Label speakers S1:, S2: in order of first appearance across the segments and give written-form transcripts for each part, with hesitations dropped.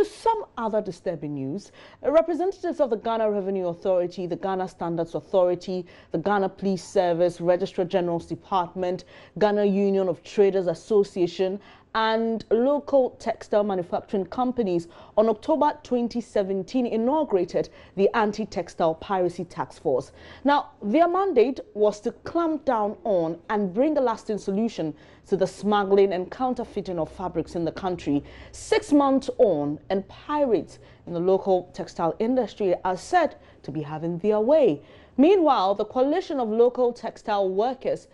S1: to some other disturbing news, representatives of the Ghana Revenue Authority, the Ghana Standards Authority, the Ghana Police Service, Registrar General's Department, Ghana Union of Traders Association, and local textile manufacturing companies on October 2017 inaugurated the Anti-Textile Piracy Task Force. Now, their mandate was to clamp down on and bring a lasting solution to the smuggling and counterfeiting of fabrics in the country. 6 months on, and pirates in the local textile industry are said to be having their way. Meanwhile, the coalition of local textile workers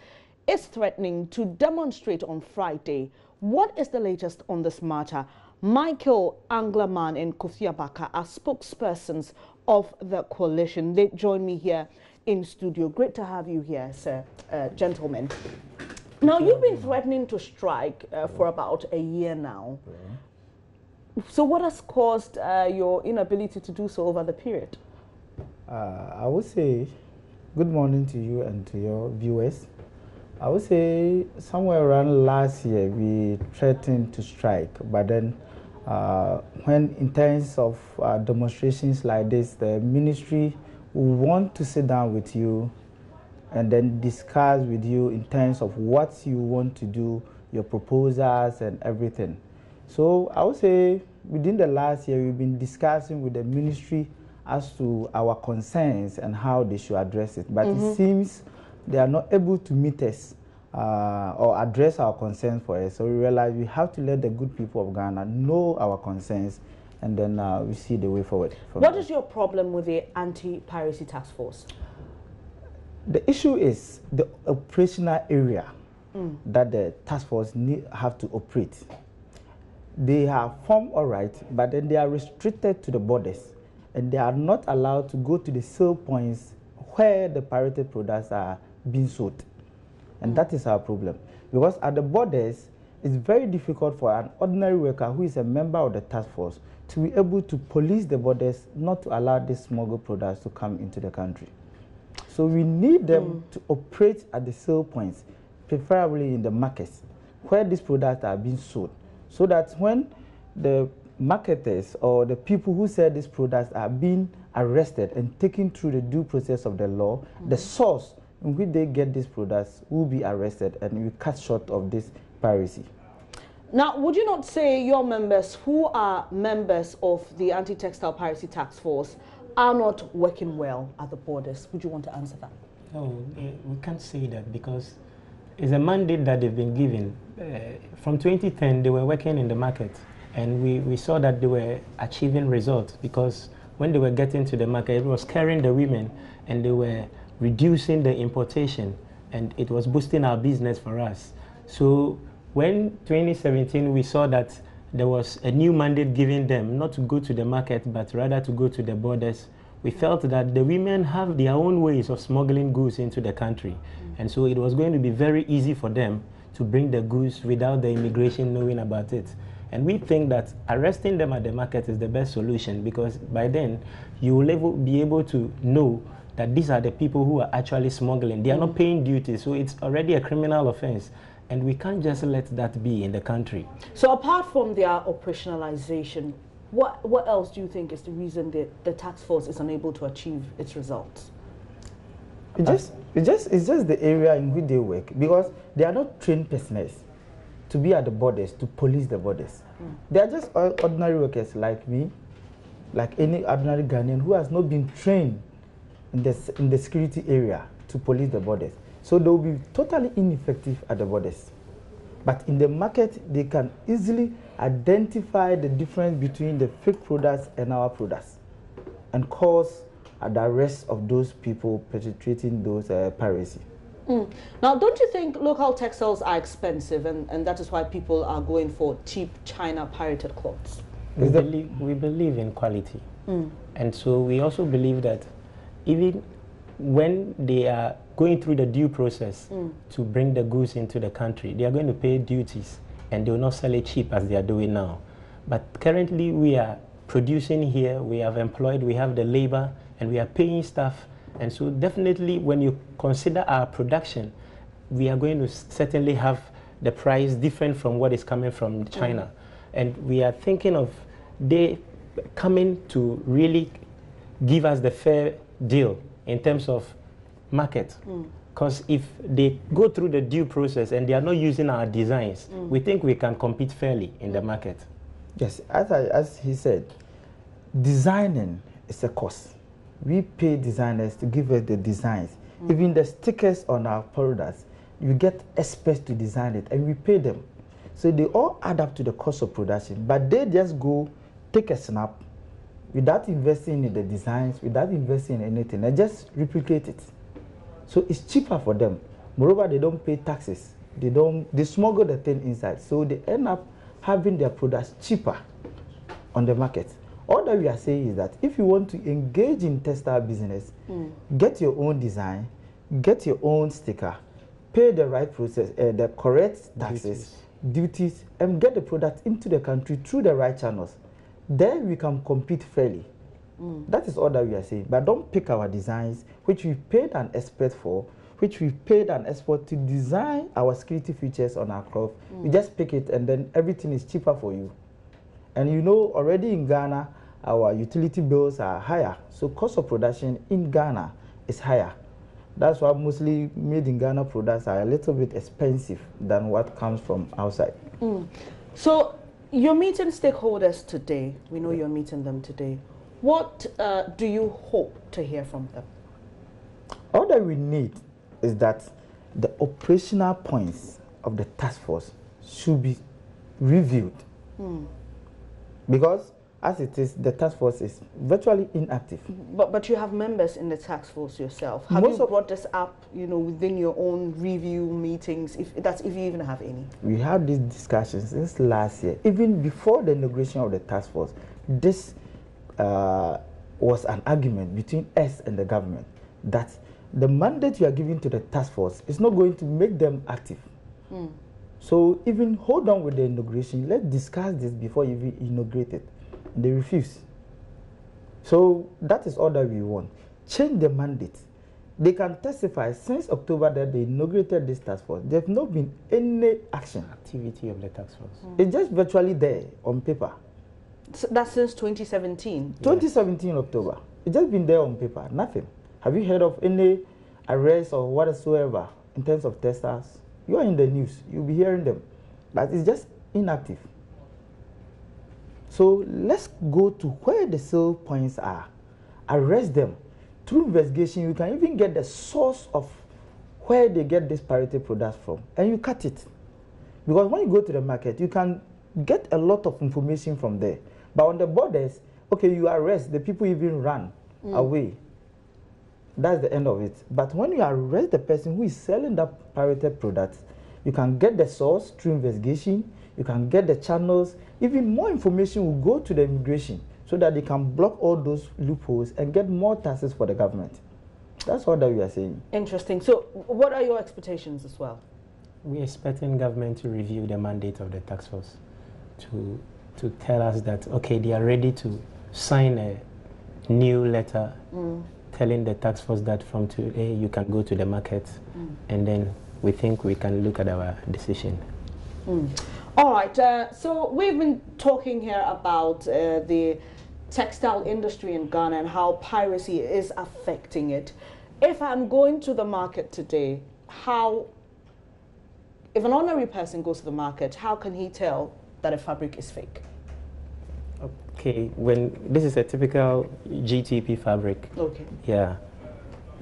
S1: is threatening to demonstrate on Friday. What is the latest on this matter? Michael Anglerman and Kofi Abaka are spokespersons of the coalition. They join me here in studio. Great to have you here, sir, gentlemen. Now, you've been threatening to strike for about a year now. So what has caused your inability to do so over the period?
S2: I would say good morning to you and to your viewers. I would say somewhere around last year we threatened to strike, but then when in terms of demonstrations like this, the ministry will want to sit down with you and then discuss with you in terms of what you want to do, your proposals and everything. So I would say within the last year we've been discussing with the ministry as to our concerns and how they should address it, but it seems they are not able to meet us or address our concerns for us. So we realize we have to let the good people of Ghana know our concerns, and then we see the way forward.
S1: What is your problem with the Anti-Piracy Task Force?
S2: The issue is the operational area that the task force have to operate. They are formed all right, but then they are restricted to the borders, and they are not allowed to go to the sale points where the pirated products are being sold. And that is our problem. Because at the borders, it's very difficult for an ordinary worker who is a member of the task force to be able to police the borders, not to allow these smuggled products to come into the country. So we need them to operate at the sale points, preferably in the markets, where these products are being sold, so that when the marketers or the people who sell these products are being arrested and taken through the due process of the law, the source in which they get these products will be arrested, and we cut short of this piracy.
S1: Now, would you not say your members who are members of the Anti-Textile Piracy Task Force are not working well at the borders? Would you want to answer that?
S3: No, we can't say that because it's a mandate that they've been given. From 2010, they were working in the market, and we saw that they were achieving results, because when they were getting to the market, it was carrying the women, and they were reducing the importation, and it was boosting our business for us. So when 2017 we saw that there was a new mandate giving them not to go to the market but rather to go to the borders, we felt that the women have their own ways of smuggling goods into the country, and so it was going to be very easy for them to bring the goods without the immigration knowing about it. And we think that arresting them at the market is the best solution, because by then you will be able to know that these are the people who are actually smuggling. They are not paying duty, so it's already a criminal offense, and we can't just let that be in the country.
S1: So apart from their operationalization, what else do you think is the reason that the task force is unable to achieve its results?
S2: It's just the area in which they work, because they are not trained personnel to be at the borders, to police the borders. They are just ordinary workers like me, like any ordinary Ghanaian who has not been trained in the security area to police the borders. So they will be totally ineffective at the borders. But in the market, they can easily identify the difference between the fake products and our products, and cause the arrest of those people perpetrating those piracy.
S1: Now, don't you think local textiles are expensive, and that is why people are going for cheap China pirated clothes?
S3: We believe in quality. And so we also believe that even when they are going through the due process to bring the goods into the country, they are going to pay duties, and they will not sell it cheap as they are doing now. But currently we are producing here, we have employed, we have the labor, and we are paying staff. And so definitely when you consider our production, we are going to certainly have the price different from what is coming from China. And we are thinking of they coming to really give us the fair deal in terms of market. Because if they go through the due process and they are not using our designs, we think we can compete fairly in the market.
S2: Yes, as he said, designing is a cost. We pay designers to give us the designs. Even the stickers on our products, you get experts to design it, and we pay them. So they all add up to the cost of production, but they just go take a snap without investing in the designs, without investing in anything, and just replicate it. So it's cheaper for them. Moreover, they don't pay taxes. They smuggle the thing inside. So they end up having their products cheaper on the market. All that we are saying is that if you want to engage in textile business, get your own design, get your own sticker, pay the right process, the correct taxes, duties, and get the product into the country through the right channels. Then we can compete fairly. That is all that we are saying. But don't pick our designs, which we paid an expert for, which we paid an expert to design our security features on our cloth. You just pick it, and then everything is cheaper for you. And you know, already in Ghana, our utility bills are higher. So cost of production in Ghana is higher. That's why mostly made in Ghana products are a little bit expensive than what comes from outside.
S1: So you're meeting stakeholders today. We know you're meeting them today. What do you hope to hear from them?
S2: All that we need is that the operational points of the task force should be reviewed. Because as it is, the task force is virtually inactive.
S1: But you have members in the task force yourself. Have you brought this up, you know, within your own review meetings, if you even have any? We
S2: had these discussions since last year. Even before the inauguration of the task force, this was an argument between us and the government that the mandate you are giving to the task force is not going to make them active. So even hold on with the inauguration. Let's discuss this before you even inaugurate it. They refuse. So that is all that we want. Change the mandate. They can testify since October that they inaugurated this task force. There have not been any activity of the task force. It's just virtually there on paper.
S1: So that's since 2017?
S2: 2017 October. It's just been there on paper, nothing. Have you heard of any arrest or whatsoever in terms of testers? You are in the news, you'll be hearing them. But it's just inactive. So let's go to where the sale points are, arrest them. Through investigation, you can even get the source of where they get this parity products from, and you cut it. Because when you go to the market, you can get a lot of information from there. But on the borders, okay, you arrest, the people even run away. That's the end of it. But when you arrest the person who is selling that pirated product, you can get the source through investigation, you can get the channels, even more information will go to the immigration so that they can block all those loopholes and get more taxes for the government. That's all that we are saying.
S1: Interesting. So what are your expectations as well?
S3: We're expecting government to review the mandate of the task force to tell us that, okay, they are ready to sign a new letter telling the task force that from today you can go to the market, and then we think we can look at our decision.
S1: All right, so we've been talking here about the textile industry in Ghana and how piracy is affecting it. If I'm going to the market today, if an ordinary person goes to the market, how can he tell that a fabric is fake?
S3: Okay, this is a typical GTP fabric.
S1: Okay.
S3: Yeah.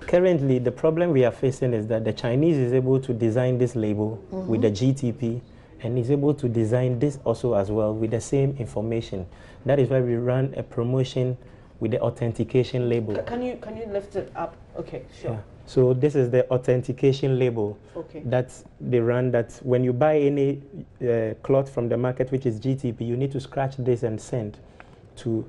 S3: Currently, the problem we are facing is that the Chinese is able to design this label with the GTP, and is able to design this also as well with the same information. That is why we run a promotion with the authentication label.
S1: Can you lift it up? Okay, sure.
S3: Yeah. So this is the authentication label that they run, that when you buy any cloth from the market which is GTP, you need to scratch this and send to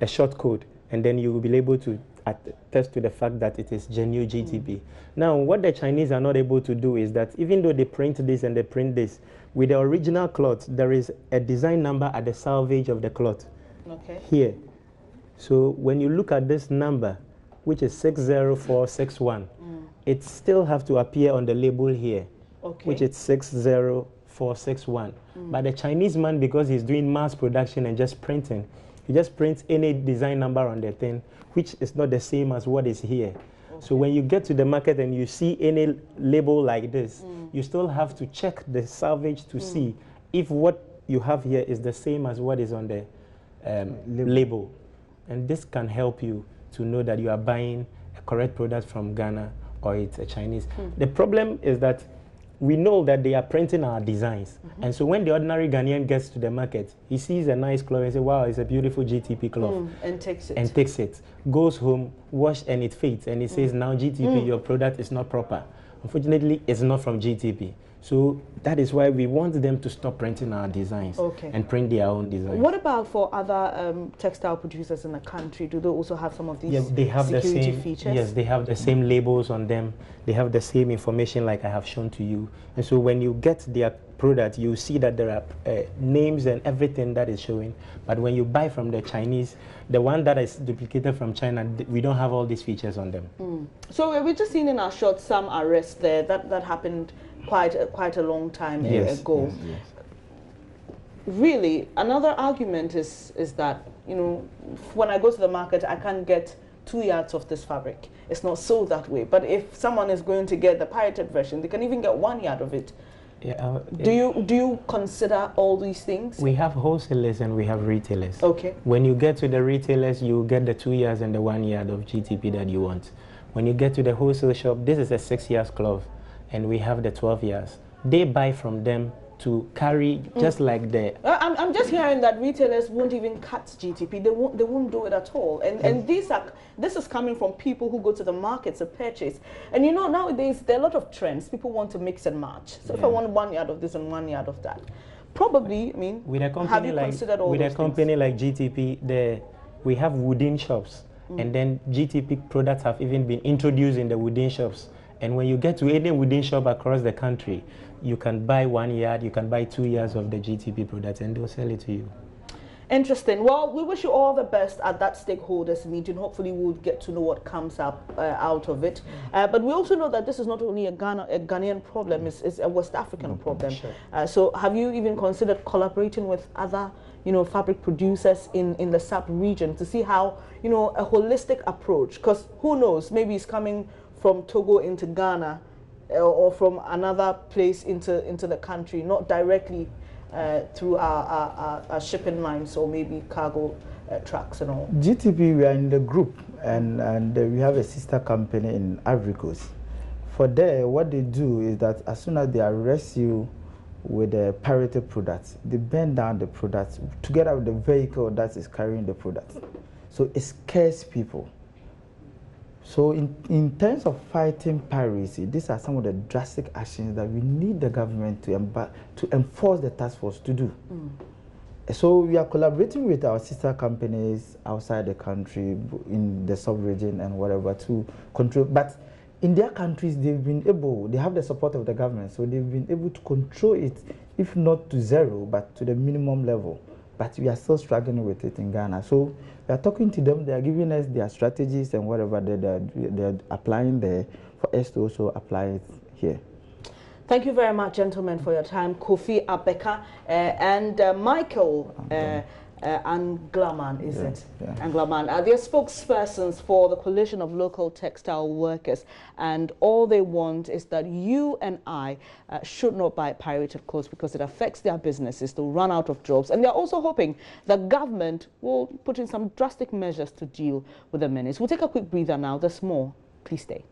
S3: a short code, and then you will be able to attest to the fact that it is genuine GTP. Now, what the Chinese are not able to do is that even though they print this and they print this, with the original cloth, there is a design number at the salvage of the cloth here. So when you look at this number, which is 60461, it still have to appear on the label here, which is 60461. But the Chinese man, because he's doing mass production and just printing, You just print any design number on the thing, which is not the same as what is here. So when you get to the market and you see any label like this, you still have to check the salvage to see if what you have here is the same as what is on the label. And this can help you to know that you are buying a correct product from Ghana or it's a Chinese. The problem is that we know that they are printing our designs. And so when the ordinary Ghanaian gets to the market, he sees a nice cloth and says, wow, it's a beautiful GTP cloth.
S1: And takes it.
S3: And takes it. Goes home, wash, and it fades. And he says, now GTP, your product is not proper. Unfortunately, it's not from GTP. So that is why we want them to stop printing our designs and print their own designs.
S1: What about for other textile producers in the country? Do they also have some of these
S3: they have
S1: security
S3: the same
S1: features?
S3: Yes, they have the same labels on them. They have the same information like I have shown to you. And so when you get their product, you see that there are names and everything that is showing. But when you buy from the Chinese, the one that is duplicated from China, we don't have all these features on them.
S1: So we've just seen in our short some arrests there. That happened quite a long time ago.
S2: Yes.
S1: Really, another argument is that, you know, when I go to the market, I can't get 2 yards of this fabric. It's not sold that way. But if someone is going to get the pirated version, they can even get 1 yard of it. Do you consider all these things?
S3: We have wholesalers and we have retailers.
S1: Okay.
S3: When you get to the retailers, you get the 2 yards and the 1 yard of GTP that you want. When you get to the wholesale shop, this is a 6 years cloth, and we have the 12 years. They buy from them to carry just like the...
S1: I'm just hearing that retailers won't even cut GTP. They won't do it at all. And this is coming from people who go to the market to purchase. And you know, nowadays there are a lot of trends. People want to mix and match. So if I want 1 yard of this and 1 yard of that, probably, I mean,
S3: with a company
S1: have you considered all
S3: with
S1: those
S3: a company
S1: things?
S3: like GTP, we have wooden shops, and then GTP products have even been introduced in the wooden shops. And when you get to any wooden shop across the country, you can buy 1 yard, you can buy 2 yards of the GTP products, and they'll sell it to you.
S1: Interesting. Well, we wish you all the best at that stakeholders meeting. Hopefully we'll get to know what comes up out of it. But we also know that this is not only a Ghanaian problem, it's a West African problem.
S3: Sure.
S1: So have you even considered collaborating with other, you know, fabric producers in the sub-region to see how, you know, a holistic approach, because who knows, maybe it's coming from Togo into Ghana or from another place into the country, not directly through our shipping lines or maybe cargo trucks and all.
S2: GTP, we are in the group, and we have a sister company in Ivory Coast. For there, what they do is that as soon as they arrest you with the pirated products, they burn down the products together with the vehicle that is carrying the products. So it scares people. So in terms of fighting piracy, these are some of the drastic actions that we need the government to enforce the task force to do. So we are collaborating with our sister companies outside the country, in the sub-region and whatever, to control. But in their countries, they have the support of the government, so they've been able to control it, if not to zero, but to the minimum level. But we are still struggling with it in Ghana. So we are talking to them, they are giving us their strategies and whatever they're applying there, for us to also apply it here.
S1: Thank you very much, gentlemen, for your time. Kofi Abeka and Michael Anglaman, is it? Yeah. Anglaman. They're spokespersons for the Coalition of Local Textile Workers, and all they want is that you and I should not buy pirated clothes because it affects their businesses. They'll run out of jobs, and they're also hoping the government will put in some drastic measures to deal with the menace. We'll take a quick breather now. There's more. Please stay.